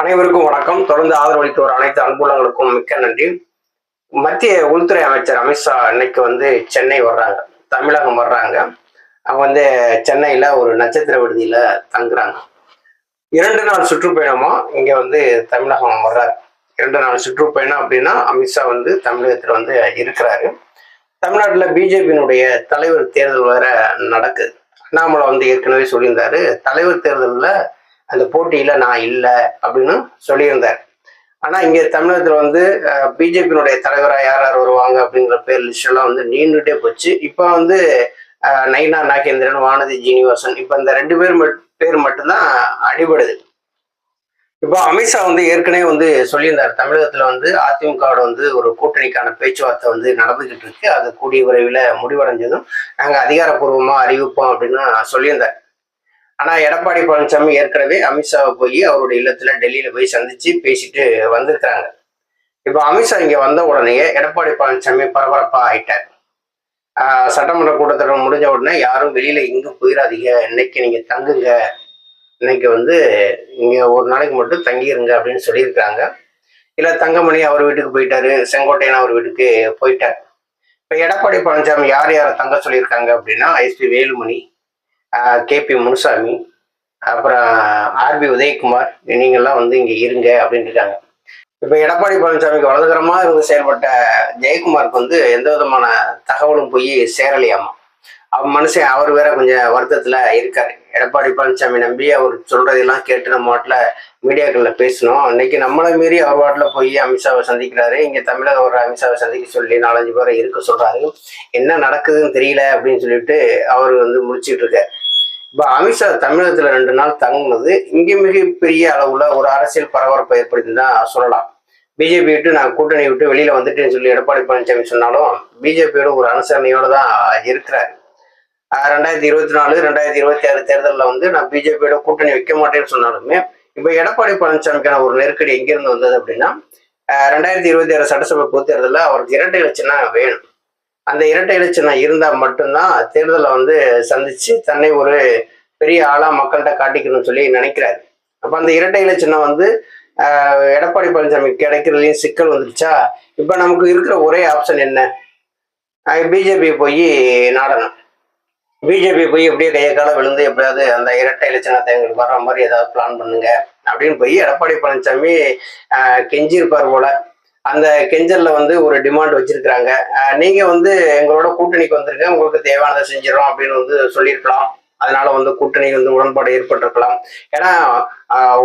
அனைவருக்கும் வணக்கம். தொடர்ந்து ஆதரவளித்து வரும் அனைத்து அன்புள்ளங்களுக்கும் மிக்க நன்றி. மத்திய உள்துறை அமைச்சர் அமித்ஷா இன்னைக்கு சென்னை வர்றாங்க, தமிழகம் வர்றாங்க. அவங்க சென்னையில ஒரு நட்சத்திர விடுதியில தங்குறாங்க. 2 நாள் சுற்றுப்பயணமா இங்க தமிழகம் வர்றாரு. 2 நாள் சுற்றுப்பயணம் அப்படின்னா அமித்ஷா தமிழகத்துல இருக்கிறாரு. தமிழ்நாட்டுல பிஜேபியினுடைய தலைவர் தேர்தல் வேற நடக்குது. அண்ணாமலை ஏற்கனவே சொல்லியிருந்தாரு, தலைவர் தேர்தலில் அந்த போட்டியில நான் இல்லை அப்படின்னு சொல்லியிருந்தார். ஆனா இங்க தமிழகத்துல பிஜேபியினுடைய தலைவராக யார் யார் வருவாங்க அப்படிங்கிற பேர் லிஸ்ட் எல்லாம் நீண்டுட்டே போச்சு. இப்ப நயினா நாகேந்திரன், வானதி ஜீனிவாசன், இப்ப இந்த 2 பேர் மட்டும்தான் அடிபடுது. இப்போ அமித்ஷா ஏற்கனவே சொல்லியிருந்தார், தமிழகத்துல அதிமுகவோட ஒரு கூட்டணிக்கான பேச்சுவார்த்தை நடந்துகிட்டு இருக்கு, அது கூடிய விரைவில் முடிவடைஞ்சதும் நாங்க அதிகாரப்பூர்வமா அறிவிப்போம் அப்படின்னு சொல்லியிருந்தார். ஆனா எடப்பாடி பழனிசாமி ஏற்கனவே அமித்ஷாவை போய் அவருடைய இல்லத்துல டெல்லியில போய் சந்திச்சு பேசிட்டு வந்திருக்கிறாங்க. இப்போ அமித்ஷா இங்க வந்த உடனே எடப்பாடி பழனிசாமி பரபரப்பா ஆயிட்டார். சட்டமன்ற கூட்டத்தொடர் முடிஞ்ச உடனே யாரும் வெளியில எங்கும் போயிடாதீங்க, இன்னைக்கு நீங்க தங்குங்க, இன்னைக்கு இங்க ஒரு நாளைக்கு மட்டும் தங்கிருங்க அப்படின்னு சொல்லியிருக்காங்க. இல்ல தங்கமணி அவர் வீட்டுக்கு போயிட்டாரு, செங்கோட்டையன் அவர் வீட்டுக்கு போயிட்டார். இப்ப எடப்பாடி பழனிசாமி யார் யாரை தங்க சொல்லியிருக்காங்க அப்படின்னா, எஸ்பி வேலுமணி, கேபி முனுசாமி, அப்புறம் ஆர்பி உதயகுமார், நீங்கள்லாம் இங்க இருங்க அப்படின்னு இருக்காங்க. இப்ப எடப்பாடி பழனிசாமிக்கு வலதுகரமா செயல்பட்ட ஜெயக்குமாருக்கு எந்த விதமான தகவலும் போய் சேரலையாமா. மனுஷன் அவர் வேற கொஞ்சம் வருத்தத்துல இருக்காரு. எடப்பாடி பழனிசாமி நம்பி அவர் சொல்றதெல்லாம் கேட்டு நம்ம வாட்டில மீடியாக்கள்ல பேசணும். இன்னைக்கு நம்மளை மீறி அவர் வாட்டில போய் அமித்ஷாவை சந்திக்கிறாரு. இங்க தமிழக ஒரு அமித்ஷாவை சந்திக்க சொல்லி 4-5 பேரை இருக்க சொல்றாரு. என்ன நடக்குதுன்னு தெரியல அப்படின்னு சொல்லிட்டு அவர் முடிச்சுட்டு இருக்காரு. இப்ப அமித்ஷா தமிழகத்துல 2 நாள் தங்குனது இங்க மிகப்பெரிய அளவுல ஒரு அரசியல் பரபரப்பை ஏற்படுத்தின்னு தான் சொல்லலாம். பிஜேபி விட்டு நான் கூட்டணி விட்டு வெளியில வந்துட்டேன்னு சொல்லி எடப்பாடி பழனிசாமி சொன்னாலும் பிஜேபியோட ஒரு அனுசரணையோட தான் இருக்கிறாரு. 2024, 2026 தேர்தலில் நான் பிஜேபியோட கூட்டணி வைக்க மாட்டேன்னு சொன்னாலுமே இப்ப எடப்பாடி பழனிசாமிக்கான ஒரு நெருக்கடி எங்கிருந்து வந்தது அப்படின்னா, 2026 சட்டசபை பொது தேர்தலில் அவருக்கு இரட்டை இலச்சினம் வேணும். அந்த இரட்டை இலச்சினம் இருந்தா மட்டும்தான் தேர்தலை சந்திச்சு தன்னை ஒரு பெரிய ஆளா மக்கள்கிட்ட காட்டிக்கணும்னு சொல்லி நினைக்கிறாரு. அப்ப அந்த இரட்டை இலச்சினம் எடப்பாடி பழனிசாமி கிடைக்கிறதுலையும் சிக்கல் வந்துருச்சா, இப்ப நமக்கு இருக்கிற ஒரே ஆப்ஷன் என்ன, பிஜேபி போய் நாடணும். பிஜேபி போய் எப்படியே கையை கால விழுந்து எப்படியாவது அந்த இரட்டை இலச்சினத்தை எங்களுக்கு வர்ற மாதிரி ஏதாவது பிளான் பண்ணுங்க அப்படின்னு போய் எடப்பாடி பழனிசாமி கெஞ்சிருப்பார் போல. அந்த கெஞ்சல்ல ஒரு டிமாண்ட் வச்சிருக்கிறாங்க, நீங்க எங்களோட கூட்டணிக்கு வந்திருக்க, உங்களுக்கு தேவையானதை செஞ்சிடறோம் அப்படின்னு சொல்லியிருக்கலாம். அதனால கூட்டணி உடன்பாடு ஏற்பட்டிருக்கலாம். ஏன்னா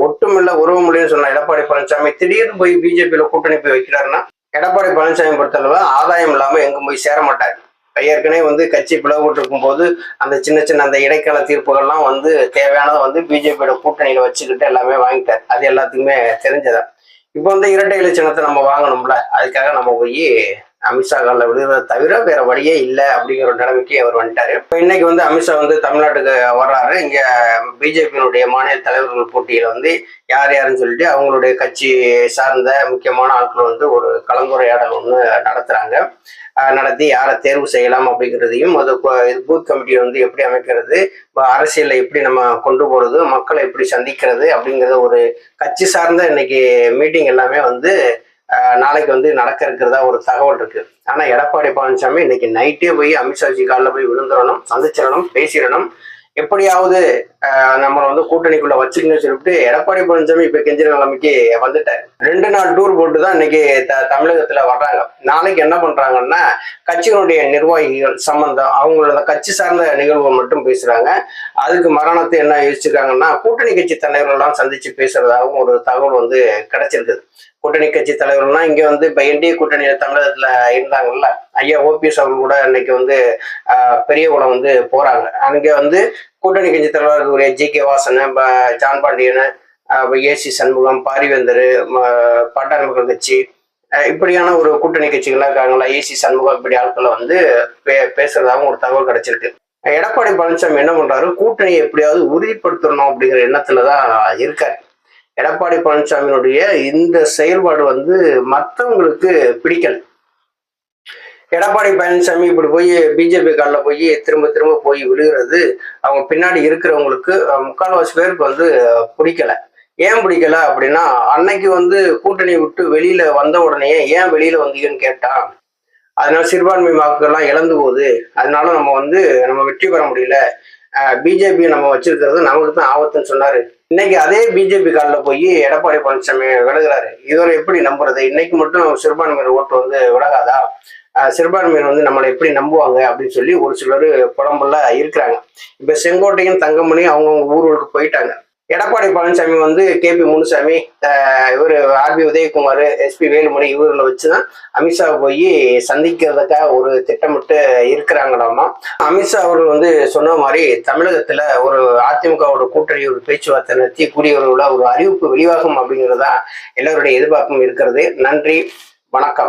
ஒட்டுமில்ல உறவுமொழின்னு சொன்ன எடப்பாடி பழனிசாமி திடீர்னு போய் பிஜேபியில கூட்டணி போய் வைக்கிறாருன்னா, எடப்பாடி பழனிசாமி பொறுத்தளவு ஆதாயம் இல்லாம எங்கும் போய் சேர மாட்டாரு. ஏற்கனவே கட்சி பிளவுபட்டு இருக்கும் போது அந்த சின்ன அந்த இடைக்கால தீர்ப்புகள்லாம் தேவையானதை பிஜேபியோட கூட்டணியில வச்சுக்கிட்டு எல்லாமே வாங்கிட்டார். அது எல்லாத்துக்குமே தெரிஞ்சதான். இப்போ இரட்டை இலச்சினத்தை நம்ம வாங்கணும்ல, அதுக்காக நம்ம போய் அமித்ஷா காலில் விடுறத தவிர வேற வழியே இல்லை அப்படிங்கிற ஒரு நிலைமைக்கு அவர் வந்துட்டாரு. இப்போ இன்னைக்கு அமித்ஷா தமிழ்நாட்டுக்கு வர்றாரு. இங்க பிஜேபியினுடைய மாநில தலைவர்கள் போட்டியில யார் யாருன்னு சொல்லிட்டு அவங்களுடைய கட்சி சார்ந்த முக்கியமான ஆட்கள் ஒரு கலந்துரையாடல் ஒன்று நடத்துறாங்க. நடத்தி யாரை தேர்வு செய்யலாம் அப்படிங்கிறதையும், அது பூத் கமிட்டி எப்படி அமைக்கிறது, அரசியலை எப்படி நம்ம கொண்டு போறது, மக்களை எப்படி சந்திக்கிறது அப்படிங்கிறத ஒரு கட்சி சார்ந்த இன்னைக்கு மீட்டிங் எல்லாமே நாளைக்கு நடக்க இருக்கிறதா ஒரு தகவல் இருக்கு. ஆனா எடப்பாடி பழனிசாமி இன்னைக்கு நைட்டே போய் அமித்ஷாஜி காலில் போய் விழுந்துடணும், சந்திச்சிடணும், பேசிடணும், எப்படியாவது நம்மளை கூட்டணிக்குள்ள வச்சுக்கணும்னு சொல்லிட்டு எடப்பாடி பழனிசாமி இப்ப கெஞ்சிற நிலைமைக்கு வந்துட்டார். 2 நாள் டூர் போட்டு தான் இன்னைக்கு தமிழகத்துல வர்றாங்க. நாளைக்கு என்ன பண்றாங்கன்னா, கட்சியினுடைய நிர்வாகிகள் சம்பந்தம் அவங்களோட கட்சி சார்ந்த நிகழ்வுகள் மட்டும் பேசுறாங்க. அதுக்கு மரணத்தை என்ன யோசிச்சிருக்காங்கன்னா, கூட்டணி கட்சி தலைவர்கள்லாம் சந்திச்சு பேசுறதாகவும் ஒரு தகவல் கிடைச்சிருக்குது. கூட்டணி கட்சி தலைவர்கள்லாம் இங்க இப்ப என்டிஏ கூட்டணியில தமிழகத்துல இருந்தாங்கல்ல, ஐயா ஓபிஎஸ் அவர்கள் கூட இன்னைக்கு பெரியகுளம் போறாங்க. அங்க கூட்டணி கட்சி தலைவர்களுடைய ஜி.கே. வாசன், ஜான் பாண்டியன், ஏசி சண்முகம், பாரிவேந்தர், பாட்டாளி மக்கள் கட்சி, இப்படியான ஒரு கூட்டணி கட்சிகள்லாம் இருக்காங்களா, ஏசி சண்முகம், இப்படி ஆட்களை பேசுறதாகவும் ஒரு தகவல் கிடைச்சிருக்கு. எடப்பாடி பழனிசாமி என்ன பண்றாரு, கூட்டணியை எப்படியாவது உறுதிப்படுத்தணும் அப்படிங்கிற எண்ணத்துலதான் இருக்காரு. எடப்பாடி பழனிசாமியினுடைய இந்த செயல்பாடு மற்றவங்களுக்கு பிடிக்கல. எடப்பாடி பழனிசாமி இப்படி போய் பிஜேபி காலில் போய் திரும்ப போய் விழுகிறது அவங்க பின்னாடி இருக்கிறவங்களுக்கு முக்கால்வாசி பேருக்கு பிடிக்கல. ஏன் பிடிக்கல அப்படின்னா, அன்னைக்கு வந்து கூட்டணி விட்டு வெளியில வந்த உடனேயே ஏன் வெளியில வந்தீங்கன்னு கேட்டா, அதனால சிறுபான்மை வாக்குகள்லாம் இழந்து போகுது. அதனால நம்ம வந்து நம்ம வெற்றி பெற முடியல. பிஜேபி நம்ம வச்சிருக்கிறது நமக்கு தான் ஆபத்துன்னு சொன்னாரு. இன்னைக்கு அதே பிஜேபி கால்ல போய் எடப்பாடி பழனிசாமி விலகுறாரு. இவரை எப்படி நம்புறது? இன்னைக்கு மட்டும் சிறுபான்மையினர் ஓட்டு வந்து விலகாதா? சிறுபான்மையினர் வந்து நம்மளை எப்படி நம்புவாங்க அப்படின்னு சொல்லி ஒரு சிலர் புலம்புல இருக்கிறாங்க. இப்ப செங்கோட்டையும் தங்கமணி அவங்கவுங்க ஊர்களுக்கு போயிட்டாங்க. எடப்பாடி பழனிசாமி வந்து கேபி முனுசாமி, இவர் ஆர்பி உதயகுமார், எஸ்பி வேலுமணி இவர்களை வச்சுதான் அமித்ஷா போய் சந்திக்கிறதுக்காக ஒரு திட்டமிட்டு இருக்கிறாங்களாமா. அமித்ஷா அவர்கள் வந்து சொன்ன மாதிரி தமிழகத்துல ஒரு அதிமுகவோட கூட்டணி ஒரு பேச்சுவார்த்தை நடத்தி கூடியவர்கள ஒரு அறிவிப்பு வெளிவாகும் அப்படிங்கிறதா எல்லாருடைய எதிர்பார்ப்பும் இருக்கிறது. நன்றி, வணக்கம்.